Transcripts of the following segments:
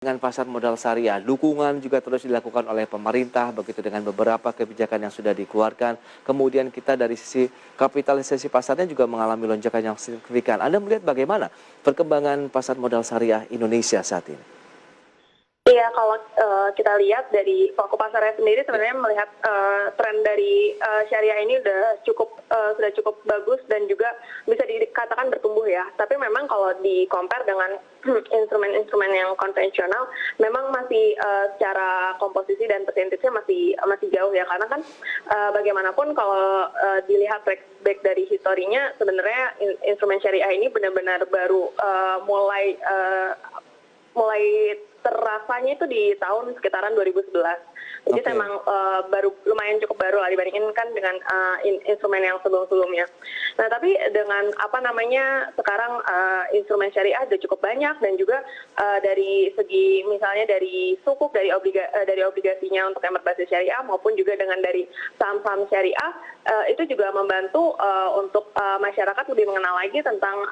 Dengan pasar modal syariah, dukungan juga terus dilakukan oleh pemerintah, begitu dengan beberapa kebijakan yang sudah dikeluarkan. Kemudian kita dari sisi kapitalisasi pasarnya juga mengalami lonjakan yang signifikan. Anda melihat bagaimana perkembangan pasar modal syariah Indonesia saat ini? Iya, kalau kita lihat dari pelaku pasarnya sendiri sebenarnya melihat tren dari syariah ini sudah cukup bagus dan juga bisa dikatakan bertumbuh ya. Tapi memang kalau di-compare dengan instrumen-instrumen yang konvensional, memang masih secara komposisi dan persentasenya masih jauh ya. Karena kan bagaimanapun kalau dilihat back dari historinya, sebenarnya instrumen syariah ini benar-benar baru mulai terasanya itu di tahun sekitaran 2011. Jadi memang baru lumayan cukup baru lah dibandingkan dengan instrumen yang sebelum-sebelumnya. Nah, tapi dengan sekarang instrumen syariah sudah cukup banyak dan juga dari segi misalnya dari sukuk dari obligasinya untuk yang berbasis syariah maupun juga dengan dari saham-saham syariah itu juga membantu untuk masyarakat lebih mengenal lagi tentang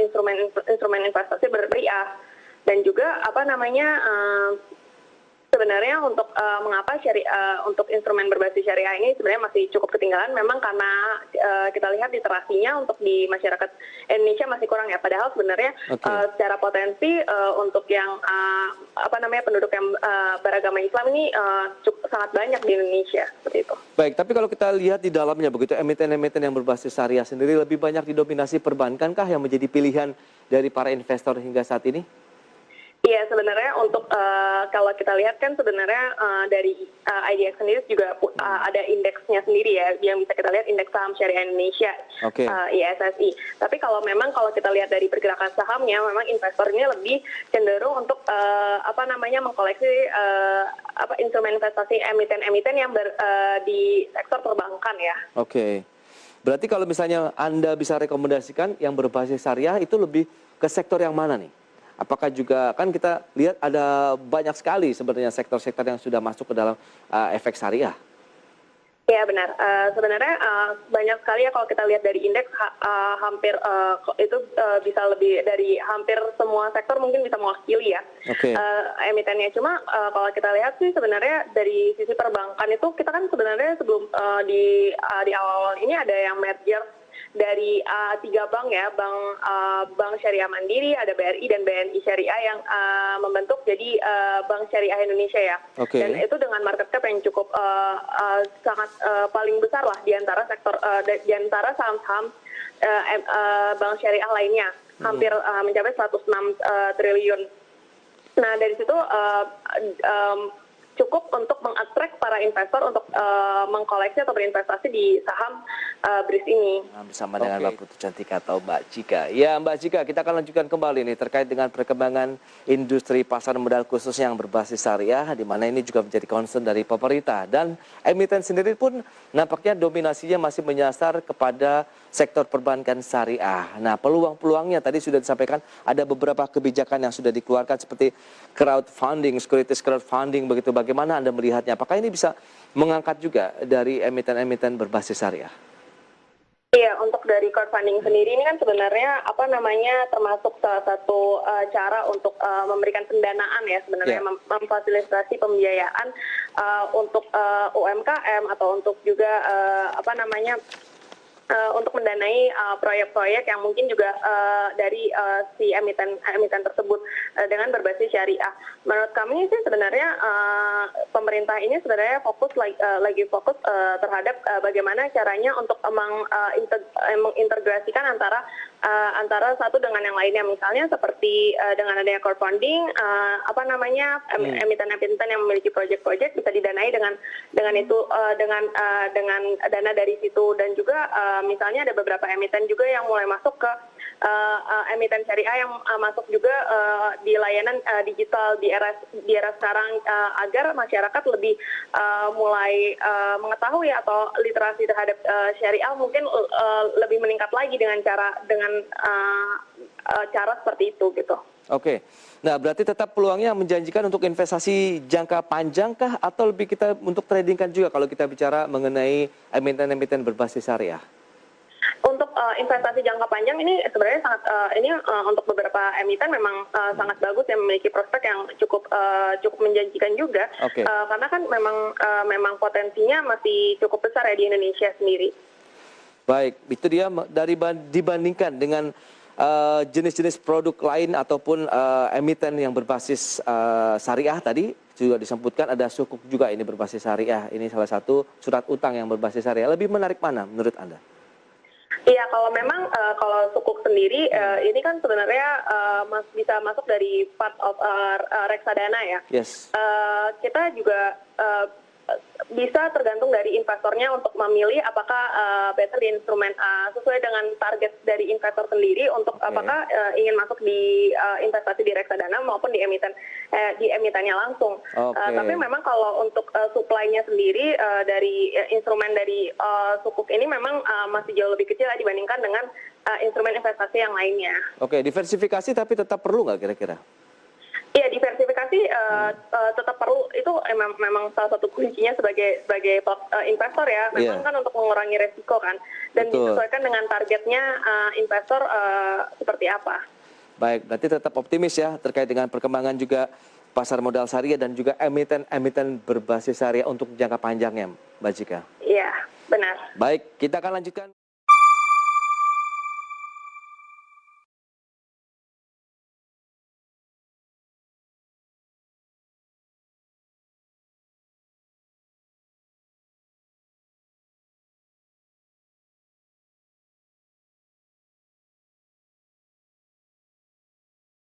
instrumen investasi bersyariah. Dan juga sebenarnya untuk mengapa untuk instrumen berbasis syariah ini sebenarnya masih cukup ketinggalan memang karena kita lihat literasinya untuk di masyarakat Indonesia masih kurang ya, padahal sebenarnya secara potensi untuk yang penduduk yang beragama Islam ini sangat banyak di Indonesia seperti itu. Baik, tapi kalau kita lihat di dalamnya begitu emiten-emiten yang berbasis syariah sendiri lebih banyak didominasi perbankankah yang menjadi pilihan dari para investor hingga saat ini? Iya, sebenarnya untuk kalau kita lihat kan sebenarnya dari IDX sendiri juga ada indeksnya sendiri ya, yang bisa kita lihat indeks saham syariah Indonesia, ISSI. Tapi kalau kita lihat dari pergerakan sahamnya, memang investor ini lebih cenderung untuk mengkoleksi instrumen investasi emiten-emiten yang di sektor perbankan ya. Oke. Berarti kalau misalnya Anda bisa rekomendasikan yang berbasis syariah itu lebih ke sektor yang mana nih? Apakah juga, kan kita lihat ada banyak sekali sebenarnya sektor-sektor yang sudah masuk ke dalam efek syariah. Ya benar, sebenarnya banyak sekali ya kalau kita lihat dari indeks hampir itu bisa lebih dari hampir semua sektor mungkin bisa mewakili ya emitennya. Cuma kalau kita lihat sih sebenarnya dari sisi perbankan itu kita kan sebenarnya sebelum di awal ini ada yang merger dari 3 bank ya, Bank Syariah Mandiri, ada BRI dan BNI Syariah yang membentuk jadi Bank Syariah Indonesia ya. Dan itu dengan market cap yang cukup sangat paling besar lah di antara sektor di antara saham-saham Bank Syariah lainnya, hampir mencapai 106 triliun. Nah, dari situ cukup untuk mengattract para investor untuk mengkoleksi atau berinvestasi di saham BRIS ini. Bersama dengan Mbak Putu Cantika atau Mbak Cika. Ya Mbak Cika, kita akan lanjutkan kembali nih terkait dengan perkembangan industri pasar modal khusus yang berbasis syariah, di mana ini juga menjadi concern dari pemerintah. Dan emiten sendiri pun nampaknya dominasinya masih menyasar kepada sektor perbankan syariah. Nah, peluang-peluangnya tadi sudah disampaikan, ada beberapa kebijakan yang sudah dikeluarkan seperti crowdfunding, securities crowdfunding begitu. Bagaimana Anda melihatnya? Apakah ini bisa mengangkat juga dari emiten-emiten berbasis syariah? Iya, untuk dari crowdfunding sendiri ini kan sebenarnya termasuk salah satu cara untuk memberikan pendanaan ya sebenarnya, memfasilitasi pembiayaan untuk UMKM atau untuk juga untuk mendanai proyek-proyek yang mungkin juga dari si emiten tersebut dengan berbasis syariah. Menurut kami sih sebenarnya pemerintah ini sebenarnya lagi fokus terhadap bagaimana caranya untuk mengintegrasikan antara satu dengan yang lainnya, misalnya seperti dengan adanya crowdfunding, emiten-emiten yang memiliki proyek-proyek bisa didanai dengan dana dari situ, dan juga misalnya ada beberapa emiten juga yang mulai masuk ke emiten syariah yang masuk juga di layanan digital di era sekarang, agar masyarakat lebih mulai mengetahui atau literasi terhadap syariah mungkin lebih meningkat lagi dengan cara seperti itu gitu. Oke, nah berarti tetap peluangnya menjanjikan untuk investasi jangka panjangkah atau lebih kita untuk trading kan juga kalau kita bicara mengenai emiten-emiten berbasis syariah? Untuk investasi jangka panjang ini sebenarnya sangat untuk beberapa emiten memang sangat bagus yang memiliki prospek yang cukup menjanjikan juga. Karena kan memang potensinya masih cukup besar ya di Indonesia sendiri. Baik, itu dia dibandingkan dengan jenis-jenis produk lain ataupun emiten yang berbasis syariah tadi juga disebutkan ada sukuk juga ini berbasis syariah. Ini salah satu surat utang yang berbasis syariah. Lebih menarik mana menurut Anda? Iya, kalau memang kalau sukuk sendiri ini kan sebenarnya bisa masuk dari part of reksadana ya. Yes. Kita juga bisa tergantung dari investornya untuk memilih apakah better di instrumen sesuai dengan target dari investor sendiri untuk apakah ingin masuk di investasi di reksadana maupun di emitennya langsung. Tapi memang kalau untuk supply-nya sendiri dari instrumen dari sukuk ini memang masih jauh lebih kecil dibandingkan dengan instrumen investasi yang lainnya. Oke, diversifikasi tapi tetap perlu nggak kira-kira? Iya, diversifikasi tetap perlu, itu memang salah satu kuncinya sebagai investor ya, memang kan untuk mengurangi resiko kan, dan disesuaikan dengan targetnya investor seperti apa. Baik, berarti tetap optimis ya terkait dengan perkembangan juga pasar modal syariah dan juga emiten berbasis syariah untuk jangka panjangnya, Mbak Chika. Iya, benar. Baik, kita akan lanjutkan.